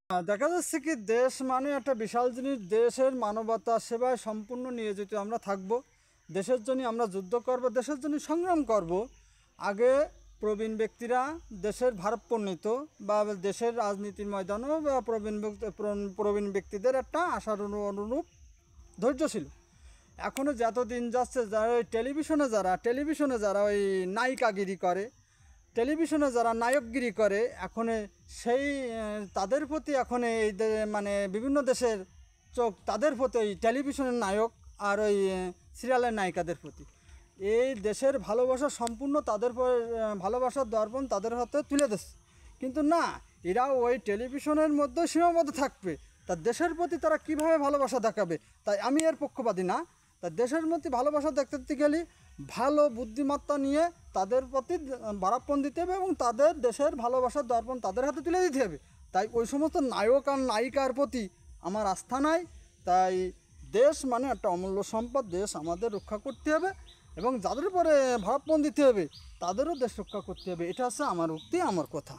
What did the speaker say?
দেখা যাচ্ছে কি দেশ মানে একটা বিশাল জিনিস। দেশের মানবতা সেবায় সম্পূর্ণ নিয়োজিত আমরা থাকব। দেশের জন্য আমরা যুদ্ধ করব, দেশের জন্য সংগ্রাম করব। আগে প্রবীণ ব্যক্তিরা দেশের ভারপ্রান্বিত বা দেশের রাজনীতির ময়দানেও বা প্রবীণ ব্যক্তিদের একটা আশার অনুরূপ ধৈর্য ছিল। এখনও যত দিন যাচ্ছে যারা ওই টেলিভিশনে যারা ওই নায়িকাগিরি করে, টেলিভিশনে যারা নায়কগিরি করে, এখন সেই তাদের প্রতি এখন এই মানে বিভিন্ন দেশের চোখ তাদের প্রতি ওই টেলিভিশনের নায়ক আর ওই সিরিয়ালের নায়িকাদের প্রতি। এই দেশের ভালোবাসা সম্পূর্ণ তাদের ভালোবাসার দর্পণ তাদের হাতে তুলে দিচ্ছে। কিন্তু না, এরা ওই টেলিভিশনের মধ্যে সীমাবদ্ধ থাকবে। তার দেশের প্রতি তারা কিভাবে ভালোবাসা দেখাবে, তাই আমি এর পক্ষপাতী না। তা দেশের প্রতি ভালোবাসা দেখাতে গেলে ভালো বুদ্ধিমত্তা নিয়ে তাদের প্রতি ভারাপণ দিতে হবে এবং তাদের দেশের ভালোবাসার দর্পণ তাদের হাতে তুলে দিতে হবে। তাই ওই সমস্ত নায়ক আর নায়িকার প্রতি আমার আস্থা নাই। তাই দেশ মানে একটা অমূল্য সম্পদ, দেশ আমাদের রক্ষা করতে হবে এবং যাদের উপরে ভারাপণ দিতে হবে তাদেরও দেশ রক্ষা করতে হবে। এটা হচ্ছে আমার উক্তি, আমার কথা।